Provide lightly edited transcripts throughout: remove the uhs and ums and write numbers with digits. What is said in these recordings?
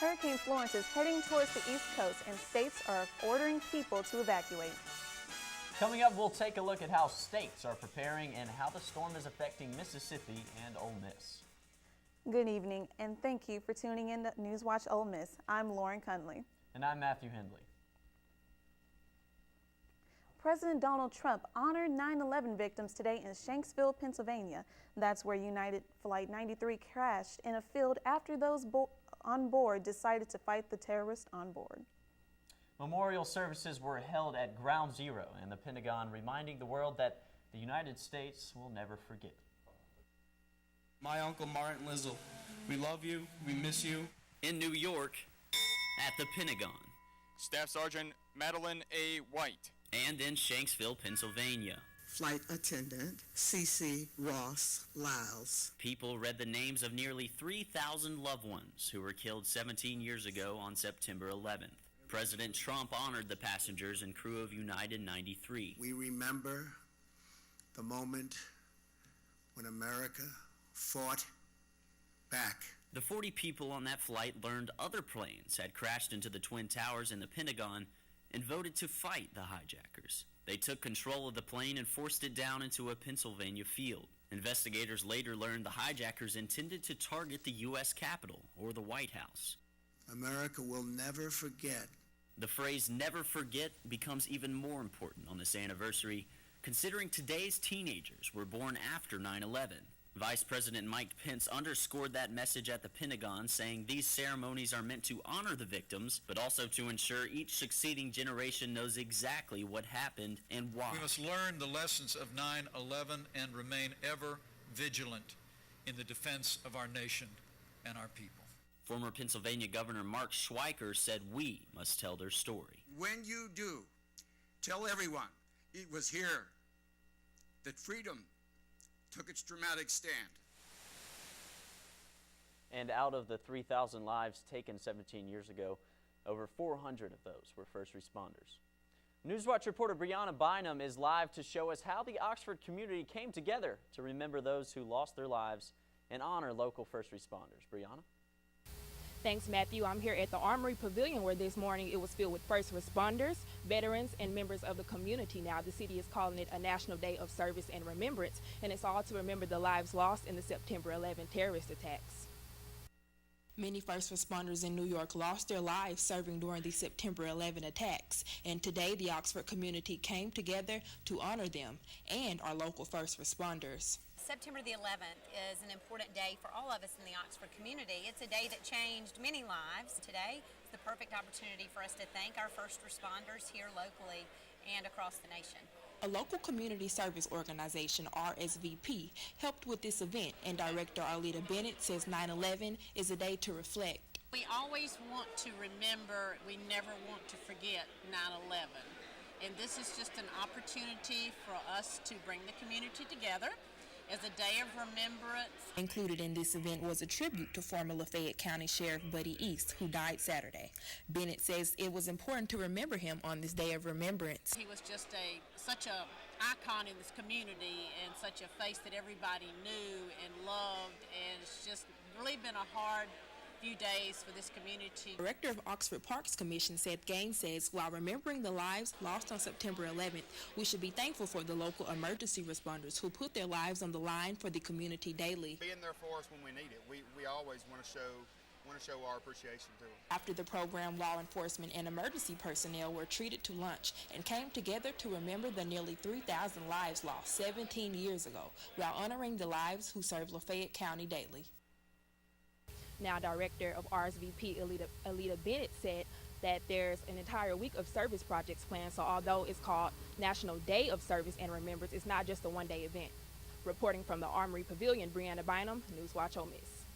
Hurricane Florence is heading towards the East Coast, and states are ordering people to evacuate. Coming up, we'll take a look at how states are preparing and how the storm is affecting Mississippi and Ole Miss. Good evening, and thank you for tuning in to Newswatch Ole Miss. I'm Lauren Cunley. And I'm Matthew Hindley. President Donald Trump honored 9/11 victims today in Shanksville, Pennsylvania. That's where United Flight 93 crashed in a field after those on board decided to fight the terrorists on board. Memorial services were held at Ground Zero in the Pentagon, reminding the world that the United States will never forget. My Uncle Martin Lizzle, we love you, we miss you. In New York, at the Pentagon. Staff Sergeant Madeline A. White. And in Shanksville, Pennsylvania. Flight Attendant C.C. Ross Lyles. People read the names of nearly 3,000 loved ones who were killed 17 years ago on September 11th. President Trump honored the passengers and crew of United 93. We remember the moment when America fought back. The 40 people on that flight learned other planes had crashed into the Twin Towers in the Pentagon and voted to fight the hijackers. They took control of the plane and forced it down into a Pennsylvania field. Investigators later learned the hijackers intended to target the U.S. Capitol or the White House. America will never forget. The phrase never forget becomes even more important on this anniversary, considering today's teenagers were born after 9/11. Vice President Mike Pence underscored that message at the Pentagon, saying these ceremonies are meant to honor the victims, but also to ensure each succeeding generation knows exactly what happened and why. We must learn the lessons of 9/11 and remain ever vigilant in the defense of our nation and our people. Former Pennsylvania Governor Mark Schweiker said we must tell their story. When you do, tell everyone it was here that freedom took its dramatic stand. And out of the 3,000 lives taken 17 years ago, over 400 of those were first responders. Newswatch reporter Brianna Bynum is live to show us how the Oxford community came together to remember those who lost their lives and honor local first responders. Brianna? Thanks, Matthew. I'm here at the Armory Pavilion where this morning it was filled with first responders, veterans, and members of the community. Now, the city is calling it a National Day of Service and Remembrance, and it's all to remember the lives lost in the September 11 terrorist attacks. Many first responders in New York lost their lives serving during the September 11 attacks, and today the Oxford community came together to honor them and our local first responders. September the 11th is an important day for all of us in the Oxford community. It's a day that changed many lives. Today is the perfect opportunity for us to thank our first responders here locally and across the nation. A local community service organization, RSVP, helped with this event, and Director Arleta Bennett says 9/11 is a day to reflect. We always want to remember, we never want to forget 9/11. And this is just an opportunity for us to bring the community together as a day of remembrance. Included in this event was a tribute to former Lafayette County Sheriff Buddy East, who died Saturday. Bennett says it was important to remember him on this day of remembrance. He was just such a icon in this community and such a face that everybody knew and loved, and it's just really been a hard few days for this community. Director of Oxford Parks Commission Seth Gaines says while remembering the lives lost on September 11th, we should be thankful for the local emergency responders who put their lives on the line for the community daily. Being there for us when we need it. We always want to show our appreciation to them. After the program, law enforcement and emergency personnel were treated to lunch and came together to remember the nearly 3,000 lives lost 17 years ago while honoring the lives who serve Lafayette County daily. Now, Director of RSVP Alita Bennett said that there's an entire week of service projects planned, so although it's called National Day of Service and Remembrance, it's not just a one-day event. Reporting from the Armory Pavilion, Brianna Bynum, Newswatch Ole Miss.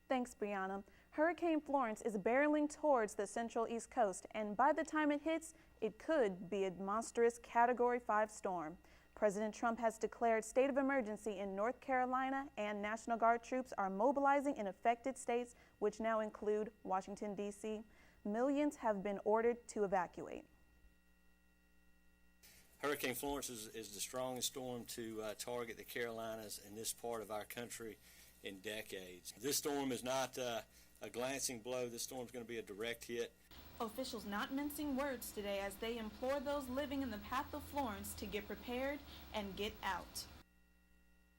Thanks, Brianna. Hurricane Florence is barreling towards the central East Coast, and by the time it hits, it could be a monstrous Category 5 storm. President Trump has declared state of emergency in North Carolina, and National Guard troops are mobilizing in affected states, which now include Washington, D.C. Millions have been ordered to evacuate. Hurricane Florence is the strongest storm to target the Carolinas and this part of our country in decades. This storm is not a glancing blow. This storm's going to be a direct hit. Officials not mincing words today as they implore those living in the path of Florence to get prepared and get out.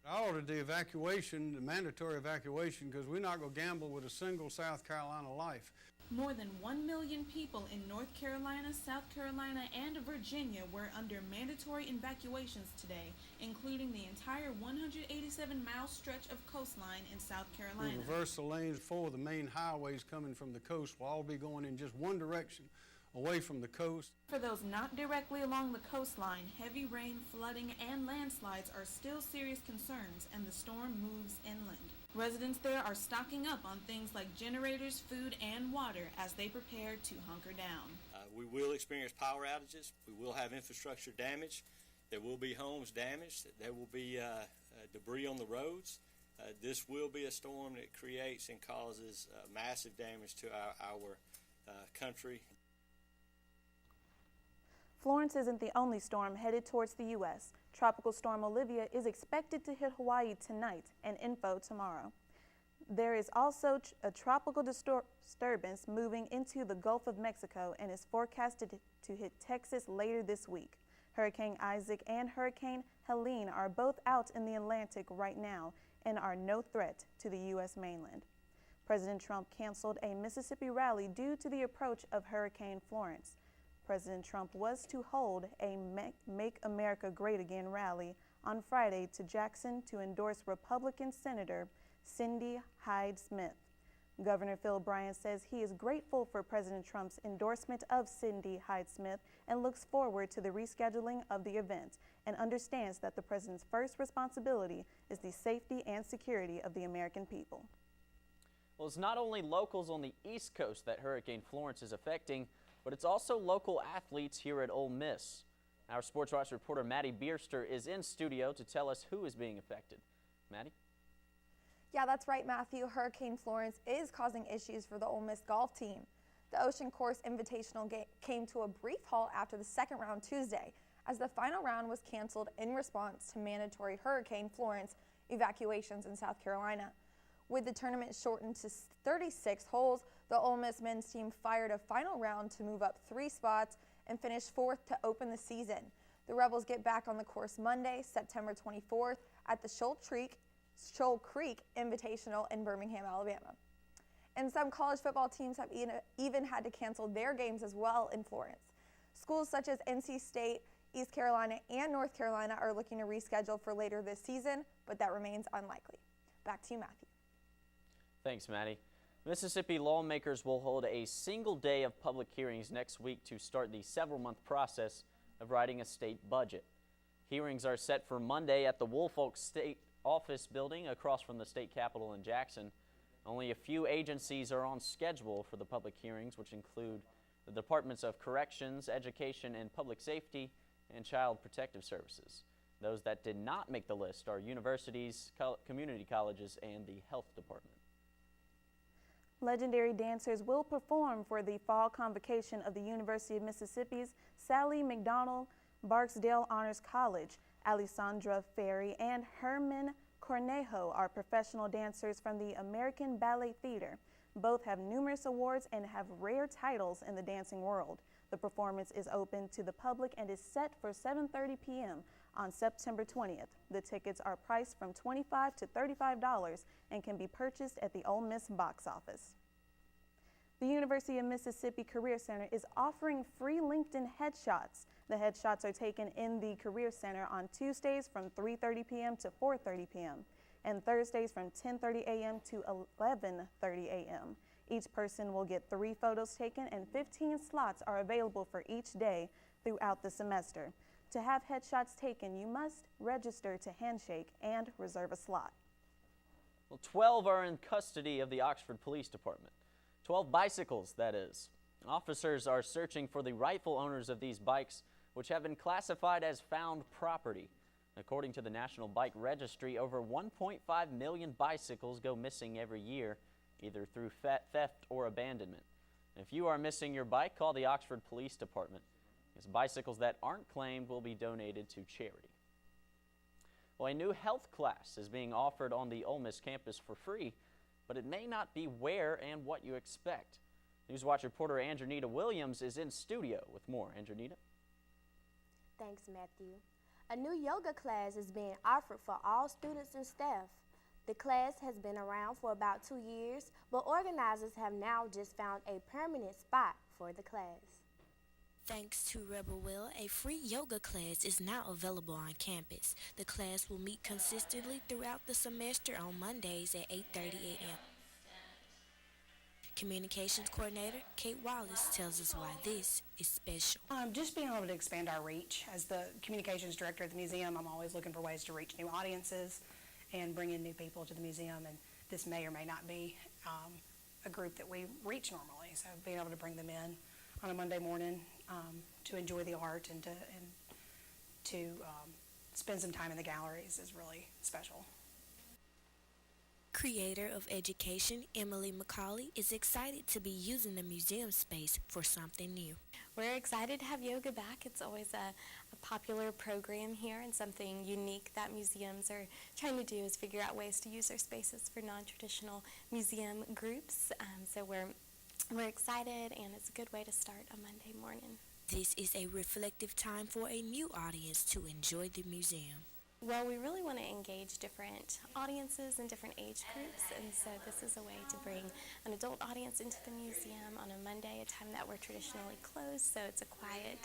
I ordered the evacuation, the mandatory evacuation, because we're not going to gamble with a single South Carolina life. More than 1 million people in North Carolina, South Carolina, and Virginia were under mandatory evacuations today, including the entire 187-mile stretch of coastline in South Carolina. We reversed the lanes. 4 of the main highways coming from the coast will all be going in just one direction, away from the coast. For those not directly along the coastline, heavy rain, flooding, and landslides are still serious concerns, and the storm moves inland. Residents there are stocking up on things like generators, food, and water as they prepare to hunker down. We will experience power outages. We will have infrastructure damage. There will be homes damaged. There will be debris on the roads. This will be a storm that creates and causes massive damage to our country. Florence isn't the only storm headed towards the U.S. Tropical Storm Olivia is expected to hit Hawaii tonight and info tomorrow. There is also a tropical disturbance moving into the Gulf of Mexico and is forecasted to hit Texas later this week. Hurricane Isaac and Hurricane Helene are both out in the Atlantic right now and are no threat to the U.S. mainland. President Trump canceled a Mississippi rally due to the approach of Hurricane Florence. President Trump was to hold a Make America Great Again rally on Friday to Jackson to endorse Republican Senator Cindy Hyde-Smith. Governor Phil Bryant says he is grateful for President Trump's endorsement of Cindy Hyde-Smith and looks forward to the rescheduling of the event and understands that the president's first responsibility is the safety and security of the American people. Well, it's not only locals on the East Coast that Hurricane Florence is affecting, but it's also local athletes here at Ole Miss. Our Sports Watch reporter Maddie Bierster is in studio to tell us who is being affected. Maddie? Yeah, that's right, Matthew. Hurricane Florence is causing issues for the Ole Miss golf team. The Ocean Course Invitational came to a brief halt after the second round Tuesday, as the final round was canceled in response to mandatory Hurricane Florence evacuations in South Carolina. With the tournament shortened to 36 holes, the Ole Miss men's team fired a final round to move up 3 spots and finish 4th to open the season. The Rebels get back on the course Monday, September 24th at the Shoal Creek Invitational in Birmingham, Alabama. And some college football teams have even had to cancel their games as well in Florence. Schools such as NC State, East Carolina, and North Carolina are looking to reschedule for later this season, but that remains unlikely. Back to you, Matthew. Thanks, Maddie. Mississippi lawmakers will hold a single day of public hearings next week to start the several-month process of writing a state budget. Hearings are set for Monday at the Woolfolk State Office building across from the state capitol in Jackson. Only a few agencies are on schedule for the public hearings, which include the Departments of Corrections, Education and Public Safety, and Child Protective Services. Those that did not make the list are universities, community colleges, and the health department. Legendary dancers will perform for the fall convocation of the University of Mississippi's Sally McDonald Barksdale Honors College. Alessandra Ferry and Herman Cornejo are professional dancers from the American Ballet Theater. Both have numerous awards and have rare titles in the dancing world. The performance is open to the public and is set for 7:30 p.m. on September 20th. The tickets are priced from $25 to $35 and can be purchased at the Ole Miss box office. The University of Mississippi Career Center is offering free LinkedIn headshots. The headshots are taken in the Career Center on Tuesdays from 3:30 p.m. to 4:30 p.m. and Thursdays from 10:30 a.m. to 11:30 a.m. Each person will get 3 photos taken and 15 slots are available for each day throughout the semester. To have headshots taken, you must register to Handshake and reserve a slot. Well, 12 are in custody of the Oxford Police Department. 12 bicycles, that is. Officers are searching for the rightful owners of these bikes, which have been classified as found property. According to the National Bike Registry, over 1.5 million bicycles go missing every year, either through theft or abandonment. If you are missing your bike, call the Oxford Police Department, because bicycles that aren't claimed will be donated to charity. Well, a new health class is being offered on the Ole Miss campus for free, but it may not be where and what you expect. Newswatch reporter Andronita Williams is in studio with more. Andronita? Thanks, Matthew. A new yoga class is being offered for all students and staff. The class has been around for about 2 years, but organizers have now just found a permanent spot for the class. Thanks to Rebel Will, a free yoga class is now available on campus. The class will meet consistently throughout the semester on Mondays at 8:30 a.m. Communications Coordinator Kate Wallace tells us why this is special. Just being able to expand our reach. As the communications director at the museum, I'm always looking for ways to reach new audiences and bring in new people to the museum, and this may or may not be a group that we reach normally. So being able to bring them in on a Monday morning to enjoy the art and to spend some time in the galleries is really special. Creator of education, Emily McCauley, is excited to be using the museum space for something new. We're excited to have yoga back. It's always a popular program here, and something unique that museums are trying to do is figure out ways to use their spaces for non-traditional museum groups. So we're excited, and it's a good way to start a Monday morning. This is a reflective time for a new audience to enjoy the museum. Well, we really want to engage different audiences and different age groups, and so this is a way to bring an adult audience into the museum on a Monday, a time that we're traditionally closed, so it's a quiet,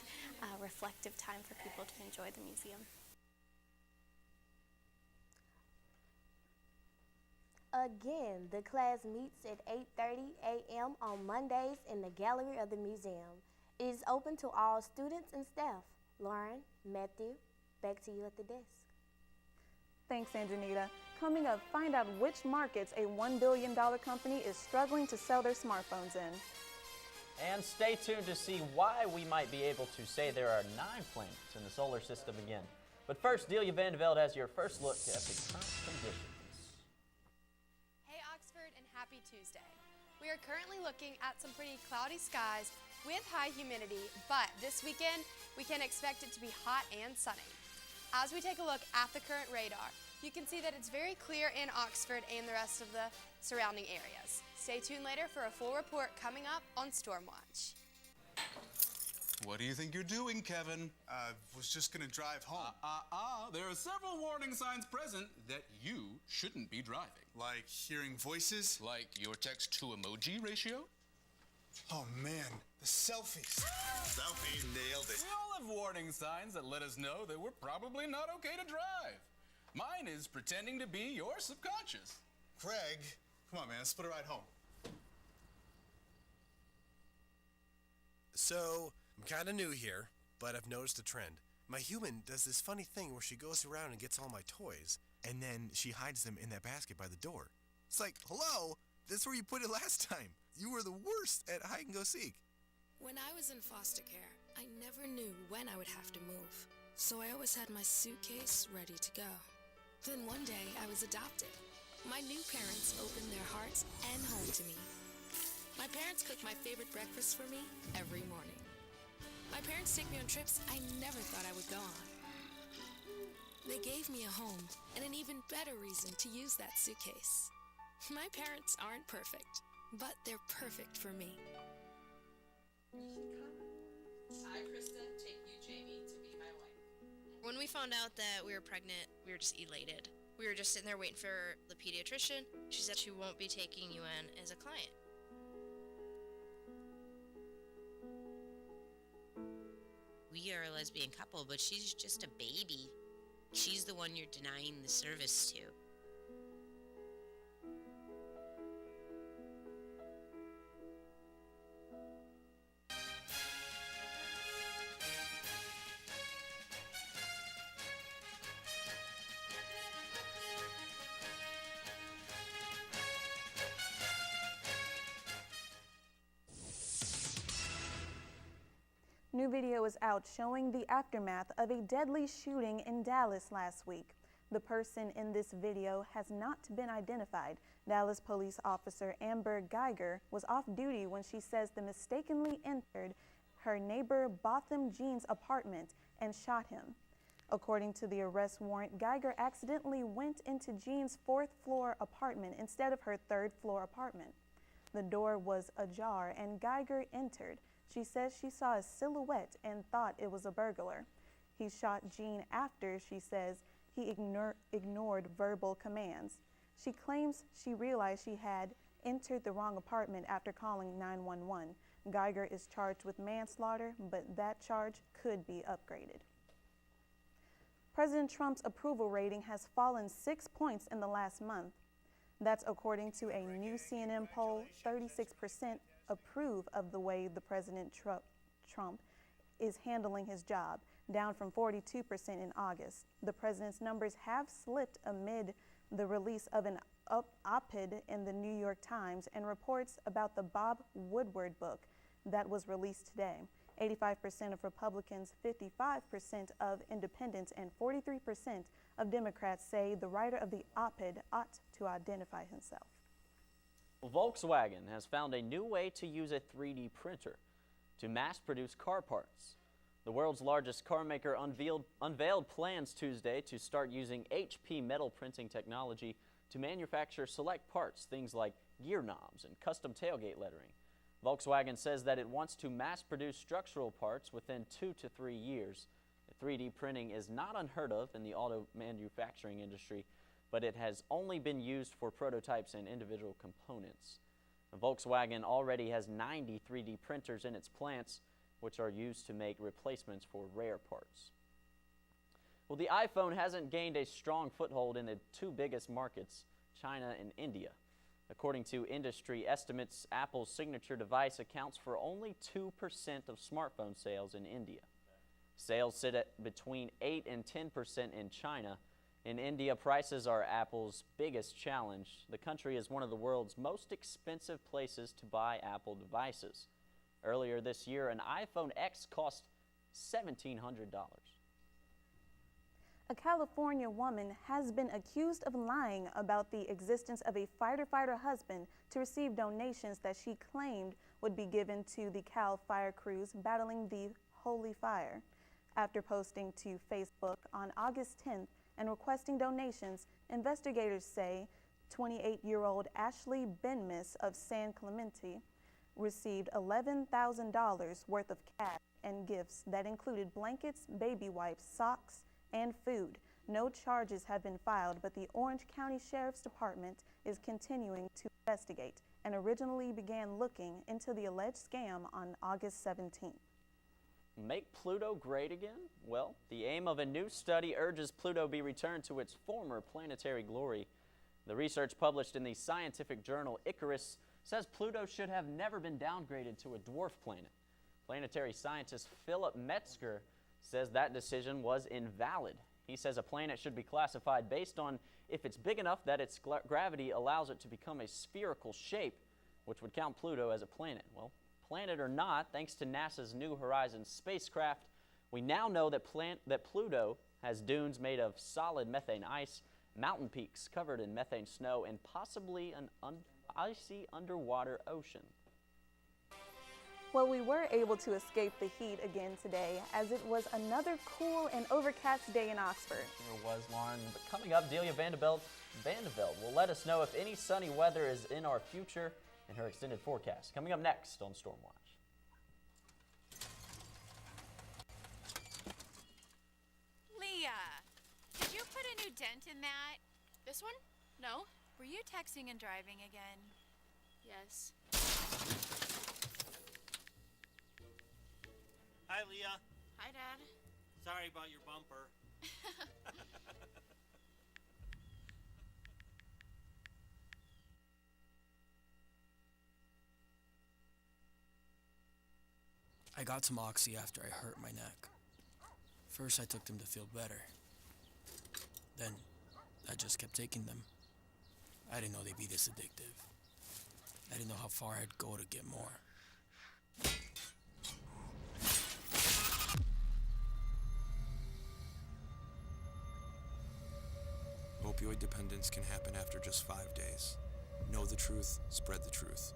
reflective time for people to enjoy the museum. Again, the class meets at 8:30 a.m. on Mondays in the gallery of the museum. It is open to all students and staff. Lauren, Matthew, back to you at the desk. Thanks, Andronita. Coming up, find out which markets a $1 billion company is struggling to sell their smartphones in. And stay tuned to see why we might be able to say there are 9 planets in the solar system again. But first, Delia Vandeveld has your first look at the current conditions. Hey Oxford, and happy Tuesday. We are currently looking at some pretty cloudy skies with high humidity, but this weekend we can expect it to be hot and sunny. As we take a look at the current radar, you can see that it's very clear in Oxford and the rest of the surrounding areas. Stay tuned later for a full report coming up on Stormwatch. What do you think you're doing, Kevin? Was just gonna drive home. There are several warning signs present that you shouldn't be driving. Like hearing voices? Like your text-to-emoji ratio? Oh man, the selfies. Selfies. Nailed it. We all have warning signs that let us know that we're probably not okay to drive. Mine is pretending to be your subconscious. Craig, come on man, let's split a ride home. So, I'm kind of new here, but I've noticed a trend. My human does this funny thing where she goes around and gets all my toys, and then she hides them in that basket by the door. It's like, hello, that's where you put it last time. You were the worst at hide and go seek. When I was in foster care, I never knew when I would have to move, so I always had my suitcase ready to go. Then one day, I was adopted. My new parents opened their hearts and home to me. My parents cook my favorite breakfast for me every morning. My parents take me on trips I never thought I would go on. They gave me a home and an even better reason to use that suitcase. My parents aren't perfect, but they're perfect for me. I, Krista, take you, Jamie, to be my wife. When we found out that we were pregnant, we were just elated. We were just sitting there waiting for the pediatrician. She said she won't be taking you in as a client. We are a lesbian couple, but she's just a baby. She's the one you're denying the service to. New video is out showing the aftermath of a deadly shooting in Dallas last week. The person in this video has not been identified. Dallas police officer Amber Geiger was off duty when she says they mistakenly entered her neighbor Botham Jean's apartment and shot him. According to the arrest warrant, Geiger accidentally went into Jean's fourth-floor apartment instead of her third-floor apartment. The door was ajar and Geiger entered. She says she saw a silhouette and thought it was a burglar. He shot Jean after, she says, he ignored verbal commands. She claims she realized she had entered the wrong apartment after calling 911. Geiger is charged with manslaughter, but that charge could be upgraded. President Trump's approval rating has fallen 6 points in the last month. That's according to a new CNN poll. 36% approve of the way the President Trump is handling his job, down from 42% in August. The president's numbers have slipped amid the release of an op-ed in the New York Times and reports about the Bob Woodward book that was released today. 85% of Republicans, 55% of independents, and 43% of Democrats say the writer of the op-ed ought to identify himself. Volkswagen has found a new way to use a 3D printer to mass-produce car parts. The world's largest car maker unveiled plans Tuesday to start using HP metal printing technology to manufacture select parts, things like gear knobs and custom tailgate lettering. Volkswagen says that it wants to mass-produce structural parts within 2 to 3 years. 3D printing is not unheard of in the auto manufacturing industry, but it has only been used for prototypes and individual components. Volkswagen already has 90 3D printers in its plants, which are used to make replacements for rare parts. Well, the iPhone hasn't gained a strong foothold in the two biggest markets, China and India. According to industry estimates, Apple's signature device accounts for only 2% of smartphone sales in India. Sales sit at between 8 and 10% in China. In India, prices are Apple's biggest challenge. The country is one of the world's most expensive places to buy Apple devices. Earlier this year, an iPhone X cost $1,700. A California woman has been accused of lying about the existence of a fighter husband to receive donations that she claimed would be given to the Cal Fire crews battling the holy fire. After posting to Facebook on August 10th and requesting donations, investigators say 28-year-old Ashley Benmis of San Clemente received $11,000 worth of cash and gifts that included blankets, baby wipes, socks, and food. No charges have been filed, but the Orange County Sheriff's Department is continuing to investigate and originally began looking into the alleged scam on August 17th. Make Pluto great again? Well, the aim of a new study urges Pluto be returned to its former planetary glory. The research published in the scientific journal Icarus says Pluto should have never been downgraded to a dwarf planet. Planetary scientist Philip Metzger says that decision was invalid. He says a planet should be classified based on if it's big enough that its gravity allows it to become a spherical shape, which would count Pluto as a planet. Well, planet or not, thanks to NASA's New Horizons spacecraft, we now know that Pluto has dunes made of solid methane ice, mountain peaks covered in methane snow, and possibly an icy underwater ocean. Well, we were able to escape the heat again today, as it was another cool and overcast day in Oxford. It was, Lauren. But coming up, Delia Vandeveld will let us know if any sunny weather is in our future in her extended forecast. Coming up next on Stormwatch. Leah, did you put a new dent in that? This one? No. Were you texting and driving again? Yes. Hi, Leah. Hi, Dad. Sorry about your bumper. I got some Oxy after I hurt my neck. First, I took them to feel better. Then, I just kept taking them. I didn't know they'd be this addictive. I didn't know how far I'd go to get more. Opioid dependence can happen after just 5 days. Know the truth, spread the truth.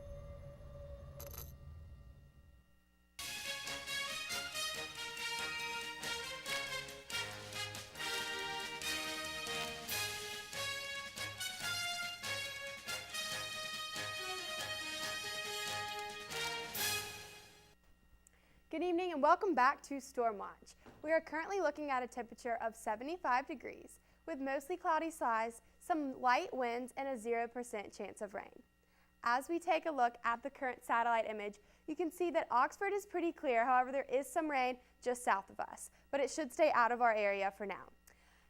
Good evening and welcome back to Storm Watch. We are currently looking at a temperature of 75 degrees with mostly cloudy skies, some light winds, and a 0% chance of rain. As we take a look at the current satellite image, you can see that Oxford is pretty clear. However, there is some rain just south of us, but it should stay out of our area for now.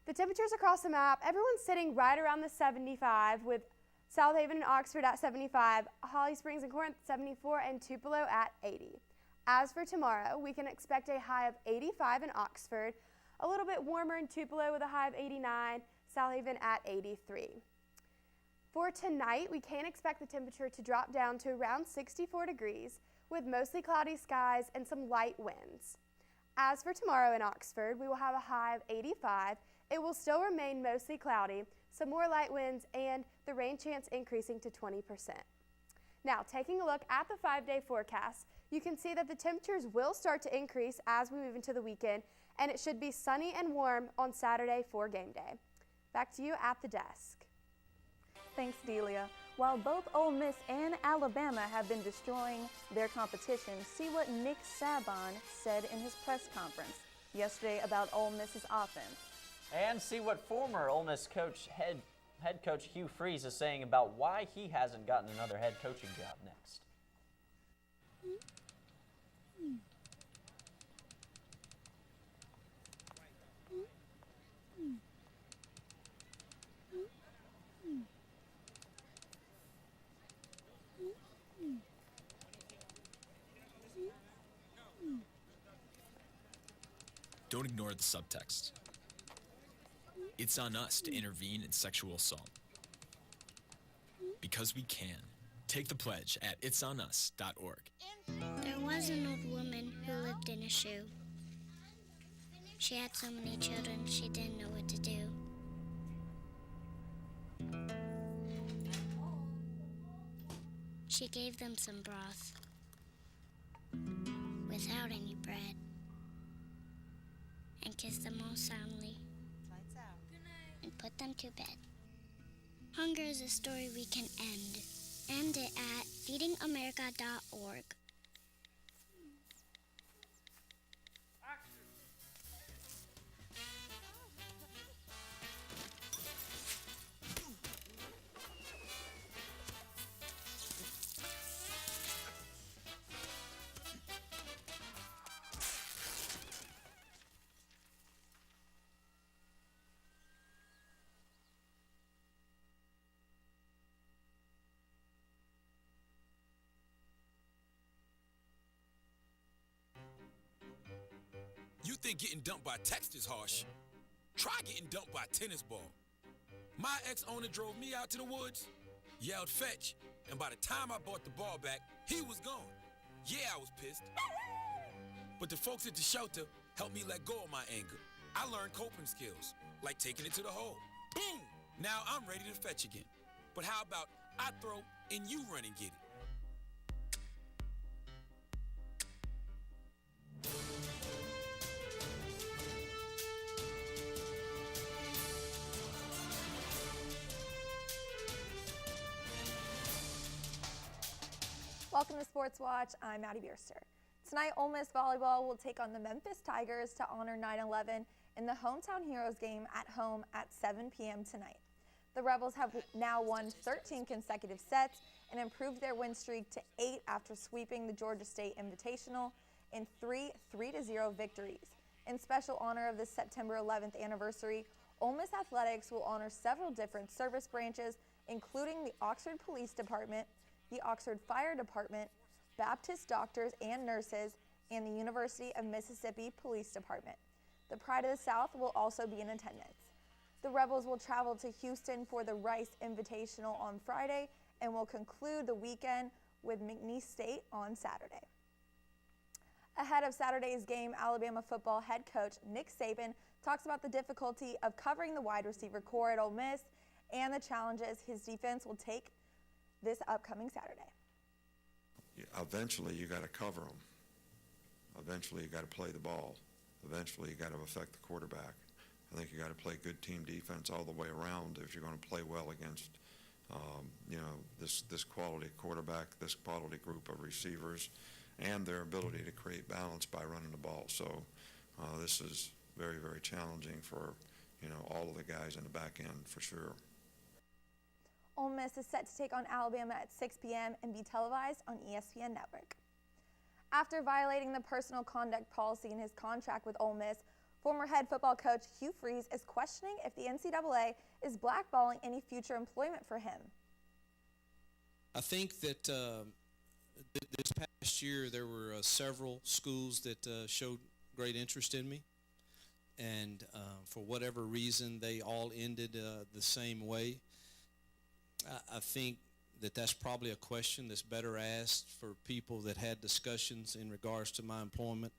The temperatures across the map, everyone's sitting right around the 75 with South Haven and Oxford at 75, Holly Springs and Corinth 74, and Tupelo at 80. As for tomorrow, we can expect a high of 85 in Oxford, a little bit warmer in Tupelo with a high of 89, South Haven at 83. For tonight, we can expect the temperature to drop down to around 64 degrees with mostly cloudy skies and some light winds. As for tomorrow in Oxford, we will have a high of 85. It will still remain mostly cloudy, some more light winds, and the rain chance increasing to 20%. Now, taking a look at the 5-day forecast, you can see that the temperatures will start to increase as we move into the weekend, and it should be sunny and warm on Saturday for game day. Back to you at the desk. Thanks, Delia. While both Ole Miss and Alabama have been destroying their competition, see what Nick Saban said in his press conference yesterday about Ole Miss's offense. And see what former Ole Miss head coach Hugh Freeze is saying about why he hasn't gotten another head coaching job next. Don't ignore the subtext. It's on us to intervene in sexual assault. Because we can. Take the pledge at itsonus.org. There was an old woman who lived in a shoe. She had so many children, she didn't know what to do. She gave them some broth without any bread and kissed them all soundly and put them to bed. Hunger is a story we can end. End it at feedingamerica.org. You think getting dumped by text is harsh? Try getting dumped by a tennis ball. My ex-owner drove me out to the woods, yelled fetch, and by the time I brought the ball back, he was gone. Yeah, I was pissed. But the folks at the shelter helped me let go of my anger. I learned coping skills, like taking it to the hole. Boom! Now I'm ready to fetch again. But how about I throw and you run and get it? Welcome to Sports Watch. I'm Maddie Bierster. Tonight, Ole Miss volleyball will take on the Memphis Tigers to honor 9/11 in the Hometown Heroes game at home at 7 p.m. tonight. The Rebels have now won 13 consecutive sets and improved their win streak to 8 after sweeping the Georgia State Invitational in 3 3-0 victories. In special honor of the September 11th anniversary, Ole Miss Athletics will honor several different service branches, including the Oxford Police Department, the Oxford Fire Department, Baptist doctors and nurses, and the University of Mississippi Police Department. The Pride of the South will also be in attendance. The Rebels will travel to Houston for the Rice Invitational on Friday and will conclude the weekend with McNeese State on Saturday. Ahead of Saturday's game, Alabama football head coach Nick Saban talks about the difficulty of covering the wide receiver core at Ole Miss and the challenges his defense will take this upcoming Saturday. Eventually, you got to cover them. Eventually, you got to play the ball. Eventually, you got to affect the quarterback. I think you got to play good team defense all the way around if you're going to play well against, this quality quarterback, this quality group of receivers, and their ability to create balance by running the ball. So this is very, very challenging for, all of the guys in the back end for sure. Ole Miss is set to take on Alabama at 6 p.m. and be televised on ESPN Network. After violating the personal conduct policy in his contract with Ole Miss, former head football coach Hugh Freeze is questioning if the NCAA is blackballing any future employment for him. I think that this past year there were several schools that showed great interest in me, and for whatever reason they all ended the same way. I think that that's probably a question that's better asked for people that had discussions in regards to my employment,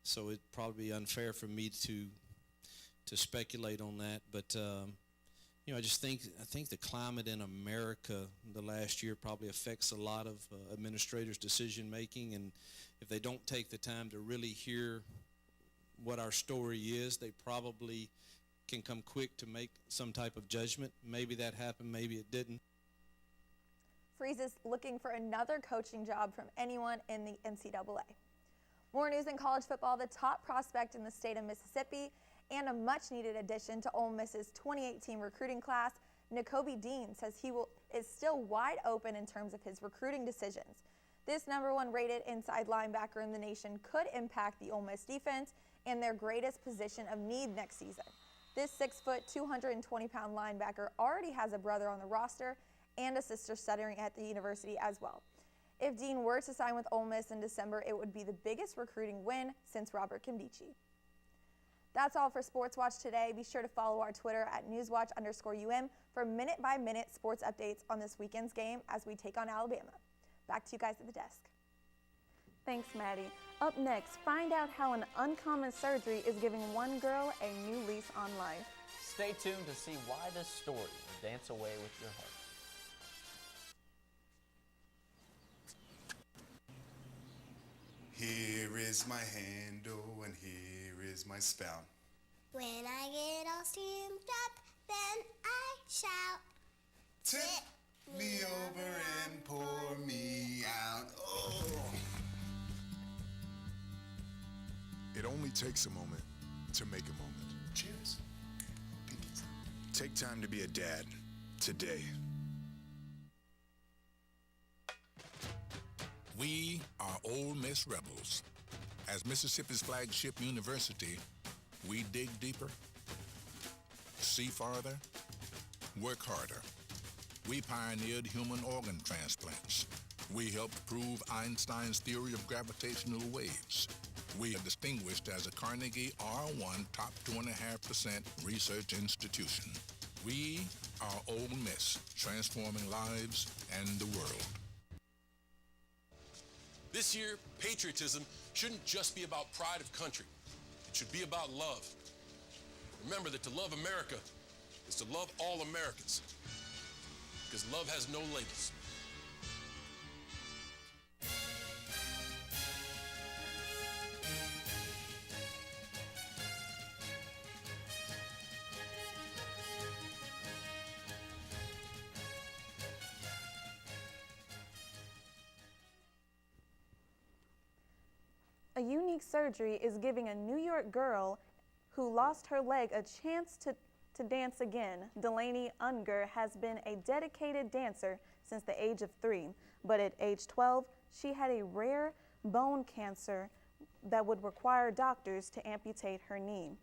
so it'd probably be unfair for me to speculate on that. But I just think the climate in America the last year probably affects a lot of administrators' decision making, and if they don't take the time to really hear what our story is, they probably can come quick to make some type of judgment. Maybe that happened, maybe it didn't. Freeze is looking for another coaching job from anyone in the NCAA. More news in college football: the top prospect in the state of Mississippi and a much-needed addition to Ole Miss's 2018 recruiting class, Nakobe Dean, says he is still wide open in terms of his recruiting decisions. This #1 rated inside linebacker in the nation could impact the Ole Miss defense and their greatest position of need next season. This 6-foot, 220-pound linebacker already has a brother on the roster and a sister studying at the university as well. If Dean were to sign with Ole Miss in December, it would be the biggest recruiting win since Robert Kimdichie. That's all for Sports Watch today. Be sure to follow our Twitter at Newswatch_UM for minute-by-minute sports updates on this weekend's game as we take on Alabama. Back to you guys at the desk. Thanks, Maddie. Up next, find out how an uncommon surgery is giving one girl a new lease on life. Stay tuned to see why this story will dance away with your heart. Here is my handle and here is my spout. When I get all steamed up, then I shout, Tip me over and pour me out. Oh. It only takes a moment to make a moment. Cheers. Take time to be a dad today. We are Ole Miss Rebels. As Mississippi's flagship university, we dig deeper, see farther, work harder. We pioneered human organ transplants. We helped prove Einstein's theory of gravitational waves. We are distinguished as a Carnegie R1 top 2.5% research institution. We are Ole Miss, transforming lives and the world. This year, patriotism shouldn't just be about pride of country. It should be about love. Remember that to love America is to love all Americans, because love has no labels. A unique surgery is giving a New York girl who lost her leg a chance to dance again. Delaney Unger has been a dedicated dancer since the age of 3, but at age 12, she had a rare bone cancer that would require doctors to amputate her knee.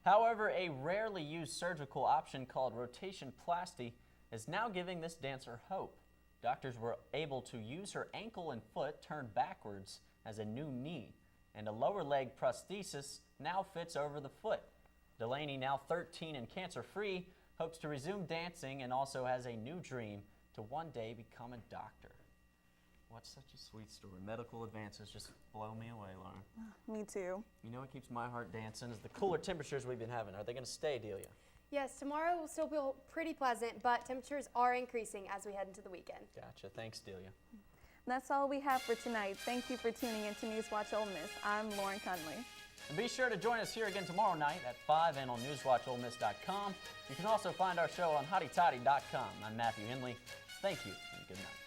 However, a rarely used surgical option called rotation plasty is now giving this dancer hope. Doctors were able to use her ankle and foot turned backwards as a new knee, and a lower leg prosthesis now fits over the foot. Delaney, now 13 and cancer-free, hopes to resume dancing and also has a new dream to one day become a doctor. What's such a sweet story. Medical advances just blow me away, Lauren. Me too. You know what keeps my heart dancing is the cooler temperatures we've been having. Are they going to stay, Delia? Yes, tomorrow will still be pretty pleasant, but temperatures are increasing as we head into the weekend. Gotcha. Thanks, Delia. That's all we have for tonight. Thank you for tuning in to Newswatch Ole Miss. I'm Lauren Cunley. And be sure to join us here again tomorrow night at 5 and on NewsWatchOleMiss.com. You can also find our show on HottyToddy.com. I'm Matthew Henley. Thank you and good night.